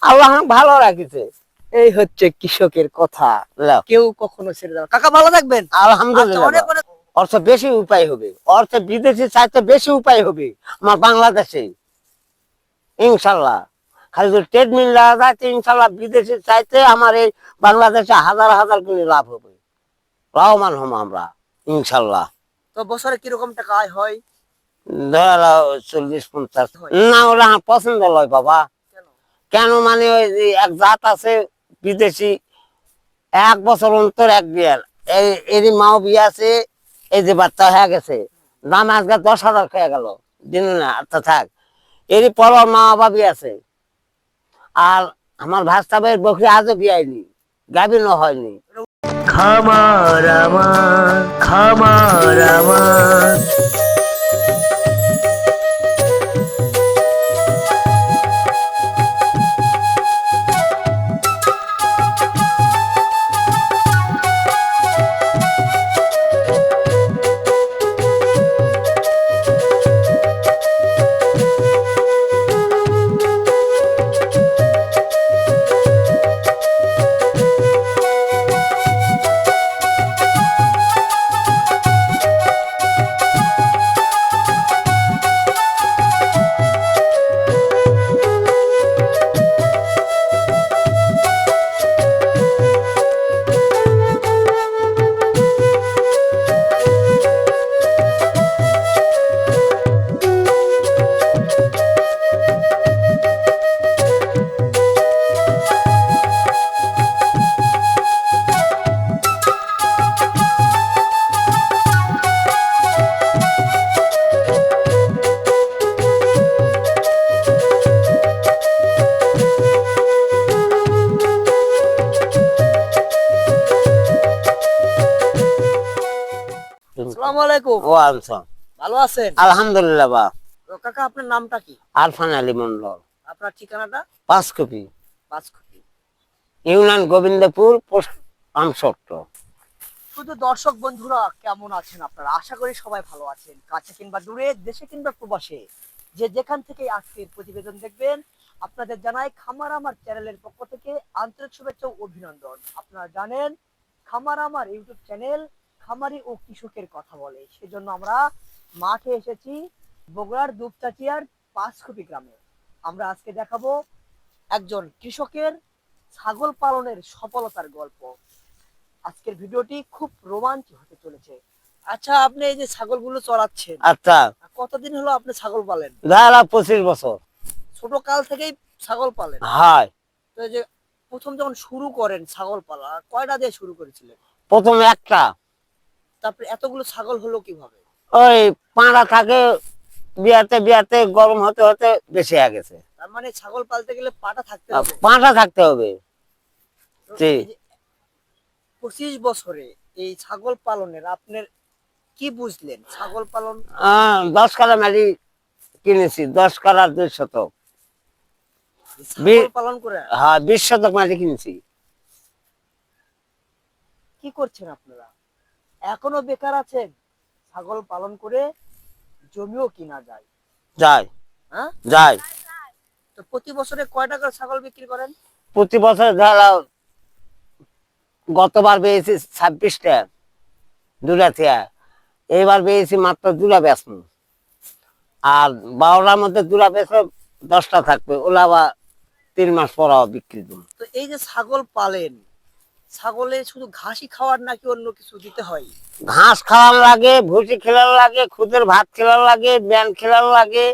আল্লাহ ভালো রাখিছে। এই হচ্ছে কৃষকের কথা, কেউ কখনো ছেড়ে যাবে। কাকা ভালো থাকবেন। আলহামদুলিল্লাহ। অনেক অনেক অর্থ বেশি উপায় হবে, অর্থ বিদেশি চাইতে বেশি উপায় হবে আমার বাংলাদেশে, ইনশাল্লাহ। খালি যদি ট্রেডমিল লাগা যায় ইনশাল্লাহ বিদেশি চাইতে আমার এই বাংলাদেশে হাজার হাজার করে লাভ হবে, লাভবান হবো আমরা ইনশাল্লাহ। তো বছরে কিরকম টাকা আয় হয়? ধরা 40-50। না ওরা আমার পছন্দ লয় বাবা। কেন মানে ওই যে এক জাত আছে বিদেশি, 1 বছর অন্তর এক বিয়ার, এরই মাও বিয়ে আছে, এই যে বাচ্চা হয়ে গেছে, দাম আজকে 10,000 খেয়ে গেল দিন না। আচ্ছা থাক, এরই পর মা বাবি আছে। আর আমার ভাস্তাবের বকরি আজও বিয়াইনি, গাভিনও হয়নি। খামার আমার, খামার আমার। আসসালামু আলাইকুম। ওয়ালাইকুম। ভালো আছেন? আলহামদুলিল্লাহ বা। তো কাকা আপনার নামটা কি? আরফান আলী মন্ডল। আপনার ঠিকানাটা? 5 কপি, পাঁচকুটি। ইউনিয়ন গোবিন্দপুর, পোস্ট আমসট্ট। শুধু দর্শক বন্ধুরা কেমন আছেন আপনারা? আশা করি সবাই ভালো আছেন, কাছে কিংবা দূরে, দেশে কিংবা প্রবাসে, যে যেখান থেকে আজকের প্রতিবেদন দেখবেন, আপনাদের জানাই খামার আমার চ্যানেলের পক্ষ থেকে আন্তরিক শুভেচ্ছা ও অভিনন্দন। আপনারা জানেন খামার আমার ইউটিউব চ্যানেল খামারি ও কৃষকের কথা বলে, সেজন্য আমরা মাঠে এসেছি বগুড়ার দুপচাচিয়ার পাঁচকুপি গ্রামে। আমরা আজকে দেখাবো একজন কৃষকের ছাগল পালনের সফলতার গল্প। আজকের ভিডিওটি খুব রোমাঞ্চ হতে চলেছে। আচ্ছা, আপনি এই যে ছাগলগুলো চড়াচ্ছেন, আচ্ছা, কতদিন হলো আপনি ছাগল পালেন? ধরা 25 বছর। ছোট কাল থেকেই ছাগল পালেন? হয়। তো এই যে প্রথম যখন শুরু করেন ছাগল পালা, কয়টা দিয়ে শুরু করেছিলেন? প্রথম একটা। তারপরে এতগুলো ছাগল হলো কিভাবে? ওই পাড়া থাকে, বিয়াতে বিয়াতে গরম হতে হতে বেশি হয়ে গেছে। তার মানে ছাগল পালতে গেলে পাটা থাকতে হবে। পাঁঠা থাকতে হবে। তো জি। এই যে 25 বছরে এই ছাগল পালনের আপনার কি বুঝলেন? ছাগল পালন 10 কাঠা মাটি কিনেছি, 10 কাঠা 2 শতক। ছাগল পালন করে হ্যাঁ, 20 শতক মাটি কিনেছি। কি করছেন আপনারা? এখনো বেকার আছেন? ছাগল পালন করে জমিও কিনা যায়। যায়। হ্যাঁ, যায়। তো প্রতি বছরে কয় টাকার ছাগল বিক্রি করেন? প্রতি বছর ধরা গতবার পেয়েছি 26টা, দুটা থেকে। এইবার পেয়েছি মাত্র 2টা বেচবো। আর 12টার মধ্যে 2টা বেচলে 10টা থাকবে, ওলা আবার 3 মাস পর বিক্রি দেবো। তো এই যে ছাগল পালেন, ছাগলে শুধু ঘাসই খাওয়ার নাকি অন্য কিছু দিতে হয়? ঘাস খাওয়ার লাগে, ভুসি খেলার লাগে, খুদের ভাত খেলার লাগে, ব্যান খেলার লাগে,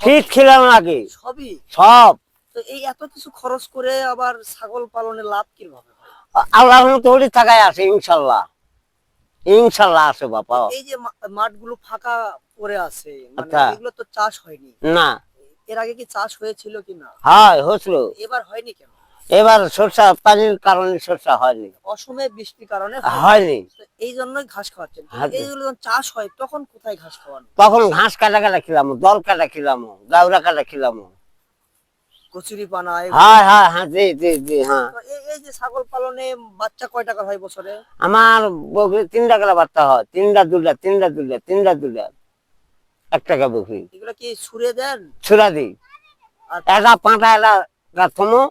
ফিট খেলার লাগে, সবই সব। তো এই এত কিছু খরচ করে আবার ছাগল পালনে লাভ কিভাবে হয়? আল্লাহর মতো থাকায় আসে ইনশাল্লাহ, ইনশাল্লাহ আসে বাবা। এই যে মাঠগুলো ফাঁকা পড়ে আছে, মানে আচ্ছা। এগুলো তো চাষ হয়নি না। এর আগে কি চাষ হয়েছিল কিনা? হয়, হয়েছিল। এবার হয়নি কেন? এবার সরষা পানির কারণে সরষা হয়নি, অসময়ে বৃষ্টির কারণে হয়নি। তো এই জন্যই ঘাস খাওয়াচ্ছেন। হ্যাঁ। এইগুলো যখন চাষ হয় তখন কোথায় ঘাস খাওয়ান? তখন ঘাস কাটা কাটা খিলাম, দল কাটা খিলাম, গাউরা কাটা খিলাম। কচুরি পানা হ্যাঁ হ্যাঁ হ্যাঁ, জি জি জি। হ্যাঁ, তো এই যে ছাগল পালনে বাচ্চা কয় টাকা হয় বছরে? আমার বকরি 3টা করে বাচ্চা হয়, 3টা 2টা, 3টা 2টা, 3টা 2টা, 1 টাকা বকরি। এগুলো কি ছুড়ে দেন? ছুরা দিই, আর এটা পাঁটা, এটা একটা থমো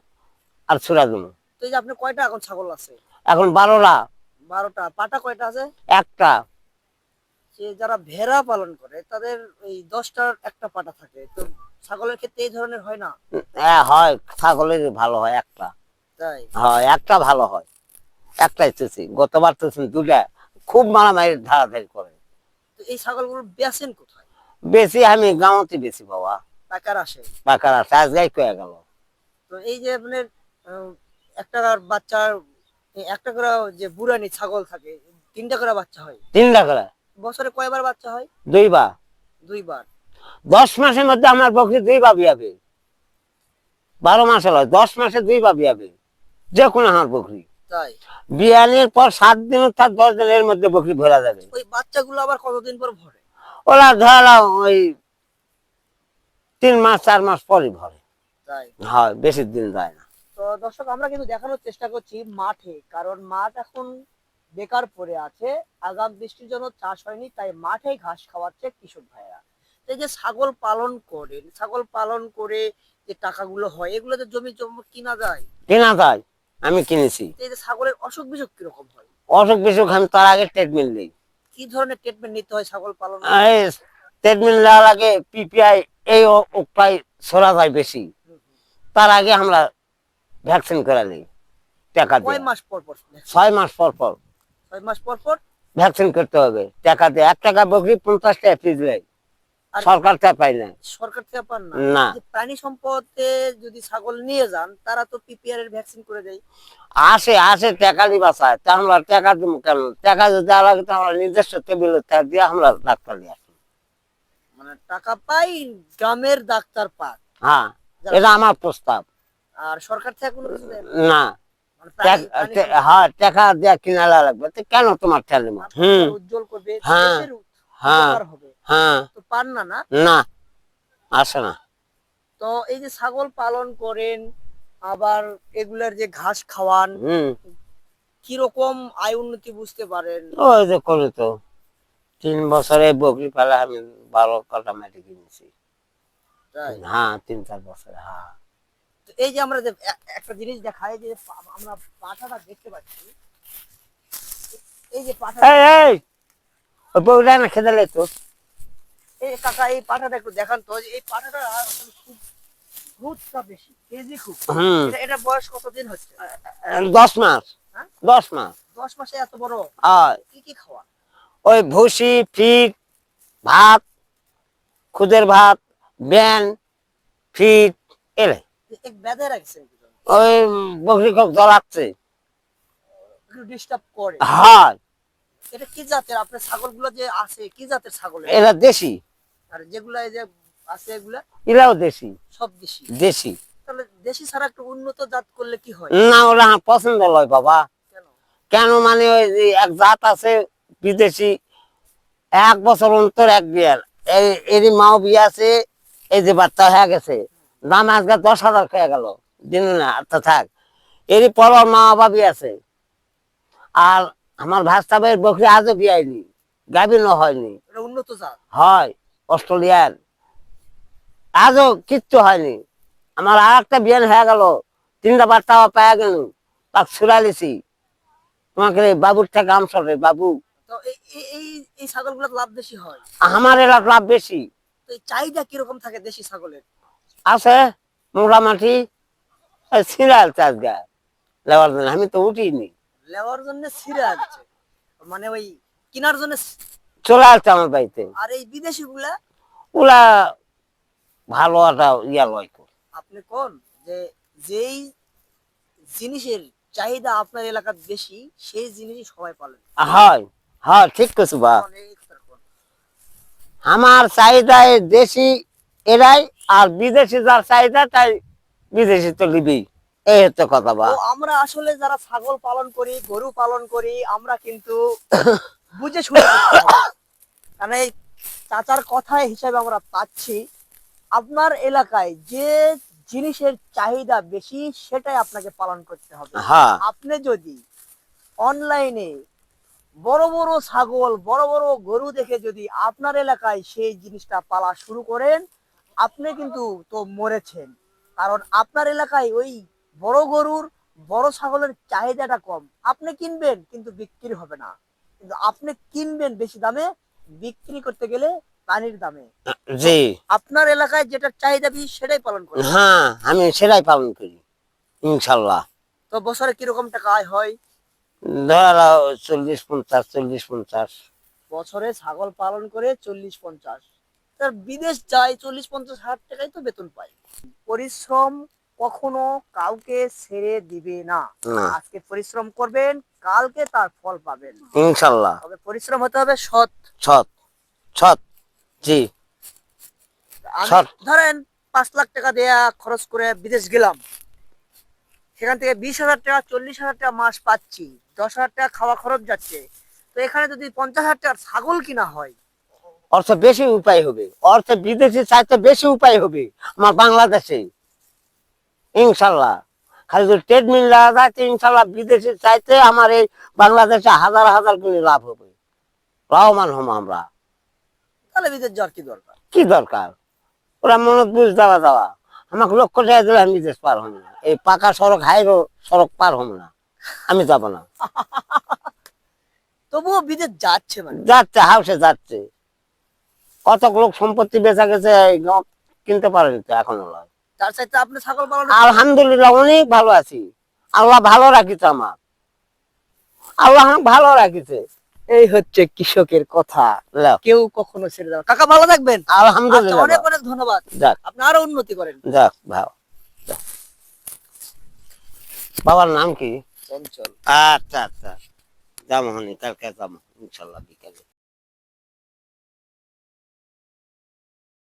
আর ছুড়া দেবো। তো এই যে আপনি কয়টা এখন ছাগল আছে? এখন 12টা। 12টা। পাটা কয়টা আছে? একটা। যে যারা ভেড়া পালন করে তাদের এই 10টার একটা পাটা থাকে, তো ছাগলের ক্ষেত্রে এই ধরনের হয় না? হয়, ছাগলের ভালো হয় একটা। তাই? হয়, একটা ভালো হয়। একটাই চেয়েছি, গতবার তো দুটা খুব মারামারি ধারাধারি করে। তো এই ছাগলগুলো বেচেন কোথায়? বেশি আমি গাঁওতে বেশি বাবা। টাকার আসে? টাকার আছে, আজকাই কয়ে গেল। তো এই যে আপনার এক টাকার বাচ্চার একটা করে যে বুড়ানি ছাগল থাকে, 3টা করে বাচ্চা হয়। 3টা করে। বছরে কয়বার বাচ্চা হয়? 2বার। 2বার। 10 মাসের মধ্যে আমার বকরি 2বার বিয়াবে। 12 মাসে নয়, 10 মাসে 2বার বিয়াবে যে কোনো আমার বকরি। তাই? বিয়ানির পর 7 দিন তার 10 দিনের মধ্যে বকরি ভরা যাবে। ওই বাচ্চাগুলো আবার কতদিন পর ভরে? ওরা ধরালাম ওই 3 মাস 4 মাস পরই ভরে। তাই? হয়, বেশি দিন যায় না। তো দর্শক, আমরা কিন্তু দেখানোর চেষ্টা করছি মাঠে, কারণ মাঠ এখন বেকার পড়ে আছে, আগাম বৃষ্টির জন্য চাষ হয়নি, তাই মাঠে ঘাস খাওয়াচ্ছে কৃষক ভাইরা। তো এই যে ছাগল পালন করেন, ছাগল পালন করে যে টাকাগুলো হয়, এগুলোতে জমি জমা কিনা যায়? কেনা যায়, আমি কিনেছি। তো এই যে ছাগলের অসুখ বিসুখ কিরকম হয়? অসুখ বিসুখ আমি তার আগে ট্রিটমেন্ট দিই। কি ধরনের ট্রিটমেন্ট নিতে হয় ছাগল পালন? এই ট্রিটমেন্ট নেওয়ার আগে পিপিআই এই উপায় ছড়া যায় বেশি, তার আগে আমরা ভ্যাকসিন করে নিই টাকা দিয়ে। কয় মাস পর পর? 6 মাস পর পর 6 মাস পর পর? ভ্যাকসিন করতে হবে টাকা দিয়ে। 1 টাকা বকরি 50 টাকা ফিজ দেয়, আর সরকার তা পাই না। সরকার থেকে পান না? না। যে প্রাণী সম্পদে যদি ছাগল নিয়ে যান, তারা তো পিপিআর এর ভ্যাকসিন করে দেয়। আসে আসে টাকা দিয়ে বাঁচায়, তা আমরা টাকা দিব কেন? টাকা যদি লাগে তো আমরা নিজস্ব টেবিলে টাকা দিয়ে আমরা ডাক্তার নিয়ে আসি। মানে টাকা পাই, গ্রামের ডাক্তার পান। হ্যাঁ, এটা আমার প্রস্তাব। আর সরকার থেকে কোনো কিছু দেয় না? না, মানে প্রাণী সম্পদ হ্যাঁ টাকা দিয়ে কিনা লাগবে, তো কেন তোমার ঠেলে মা? আপনার উজ্জ্বল করবে, হ্যাঁ, দেশের হ্যাঁ, উপকার হবে, হ্যাঁ। তো পান না না? না, আসে না। তো এই যে ছাগল পালন করেন, আবার এগুলার যে ঘাস খাওয়ান, কিরকম আয় উন্নতি বুঝতে পারেন? ওই যে করি তো, 3 বছরে বকরি পালা আমি 12 কাটা মাটি কিনেছি। তাই? হ্যাঁ, 3-4 বছরে। হ্যাঁ, তো এই যে আমরা যে একটা জিনিস দেখাই, যে আমরা পাঠাটা দেখতে পাচ্ছি, এই যে পাঠা, এই এই ওই বকরিটা না খেতে তো। এই কাকা এই পাঠাটা একটু দেখান তো, যে এই পাঠাটা আসলে খুব দুধটা বেশি, কেজি খুব। এটা বয়স কতদিন হচ্ছে? 10 মাস। হ্যাঁ? 10 মাস। 10 মাসে এত বড়? আর কি কি খাওয়া? ওই ভুসি, ফিট, ভাত, খুদের ভাত, ব্যান, ফিট, এলে এক বেঁধে রাখছেন কি জন্য? ওই বকরি খুব জ্বলাচ্ছে। একটু ডিস্টার্ব করে? হয়। এটা কি জাতের আপনার ছাগলগুলো যে আছে, কি জাতের ছাগল? এরা দেশি। আর যেগুলা এই যে আছে এগুলা? এরাও দেশি। সব দেশি? দেশি। তাহলে দেশি ছাড়া একটু উন্নত জাত করলে কি হয়? না, ওরা আমার পছন্দ লয় বাবা। কেন? কেন মানে ওই যে এক জাত আছে বিদেশি, 1 বছর অন্তর এক বিয়ার। এরই মাও বিয়ে আছে, এই যে বাচ্চা হয়ে গেছে, দাম আজকে 10,000 খেয়ে গেল দিন না। আচ্ছা থাক, এরই পর মা বাবা বিয়ে আছে। আর আমার ভাস্তা ভাইয়ের বকরি আজও বিয়াইনি, গাভিনও হয়নি। এটা উন্নত জাত? হয়, অস্ট্রেলিয়ার, আজও কিচ্ছু হয়নি। আমার আর একটা বিয়ান হয়ে গেল, 3টা বাচ্চা পাওয়া গেল, তাক ছুড়ালিছি। তোমাকে বাবুর থেকে আমসরে বাবু। তো এই এই এই এই ছাগলগুলোর লাভ বেশি হয়? আমার এলাকার লাভ বেশি। তো এই চাহিদা কিরকম থাকে দেশি ছাগলের? আছে মোটামুটি সিরিয়াল চাষ গা লেবার জন্য, আমি তো উঠিনি। লেওয়ার জন্য ছিঁড়ে আসছে, মানে ওই কেনার জন্য? চলে আসছে আমার বাড়িতে। আর এই বিদেশি গুলা? ওরা ভালো একটা ইয়া লয়। আপনি কোন যে যেই জিনিসের চাহিদা আপনার এলাকার বেশি, সেই জিনিসই সবাই পালন হয়, হয়, ঠিক কিছু বা। করে। এই কথা কোন? আমার চাহিদা দেশি এরাই, আর বিদেশি যার চাহিদা তাই বিদেশি তো নিবি, এই হচ্ছে কথা বা। তো আমরা আসলে যারা ছাগল পালন করি, গরু পালন করি, আমরা কিন্তু বুঝে শুনে করতে হবে। কারণ এই চাচার কথায় হিসাবে আমরা পাচ্ছি, আপনার এলাকায় যে জিনিসের চাহিদা বেশি সেটাই আপনাকে পালন করতে হবে। হ্যাঁ, আপনি যদি অনলাইনে বড় বড় ছাগল, বড় বড় গরু দেখে যদি আপনার এলাকায় সেই জিনিসটা পালা শুরু করেন, আপনি কিন্তু তো মরেছেন। কারণ আপনার এলাকায় ওই বড় গরুর বড় ছাগলের চাহিদাটা কম। আপনি কিনবেন কিন্তু বিক্রি হবে না, কিন্তু আপনি কিনবেন বেশি দামে, বিক্রি করতে গেলে পানির দামে। জি। আপনার এলাকায় যেটা চাহিদা বেশি সেটাই পালন করেন। হ্যাঁ, আমি সেটাই পালন করি ইনশাল্লাহ। তো বছরে কিরকম টাকা আয় হয়? ধরো 40-50, 40-50। বছরে ছাগল পালন করে 40-50, তার বিদেশ যায় 40-50 হাজার টাকাই তো বেতন পায়। পরিশ্রম কখনো কাউকে ছেড়ে দিবে না। না, আজকে পরিশ্রম করবেন, কালকে তার ফল পাবেন। ইনশাল্লাহ। তবে পরিশ্রম হতে হবে সৎ। সৎ, সৎ। জি। আমি সৎ। ধরেন 5 লাখ টাকা দেয়া খরচ করে বিদেশ গেলাম, সেখান থেকে 20,000 টাকা 40,000 টাকা মাস পাচ্ছি, 10,000 টাকা খাওয়া খরচ যাচ্ছে। তো এখানে যদি 50,000 টাকার ছাগল কিনা হয়, অর্থ বেশি উপায় হবে, অর্থ বিদেশে চাইতে বেশি উপায় হবে আমার বাংলাদেশে ইনশাল্লাহ। খালি যদি ট্রেডমিল লাগা যায় তো ইনশাল্লাহ বিদেশে চাইতে আমার এই বাংলাদেশে হাজার হাজার গুণে লাভ হবে, লাভবান হবো আমরা। তাহলে বিদেশ যাওয়ার কি দরকার? কি দরকার, ওরা মনত বুঝ দেওয়া দেওয়া, আমাকে লক্ষ্য টাকা দিলে আমি বিদেশ পার হবো না, এই পাকা সড়ক হাইরো সড়ক পার হবো না, আমি যাব না। তবুও বিদেশ যাচ্ছে মানে। যাচ্ছে, হাউসে যাচ্ছে, কত লোক সম্পত্তি বেচা গেছে, কিনতে পারেনি তো এখনো। তার চাইতে আপনি ছাগল পালন। আলহামদুলিল্লাহ অনেক ভালো আছি, আল্লাহ ভালো রাখিছে আমার, আল্লাহ আমাকে ভালো রাখিছে। এই হচ্ছে কৃষকের কথা, লাও। কেউ কখনো ছেড়ে দেবে না। কাকা ভালো থাকবেন। আচ্ছা, আলহামদুলিল্লাহ। অনেক অনেক ধন্যবাদ। যাক, আপনি আরো উন্নতি করেন। যাক ভালো। যাক। বাবার নাম কি? চঞ্চল। আচ্ছা আচ্ছা, যাবো কালকে যাবো ইনশাল্লাহ বিকেলে।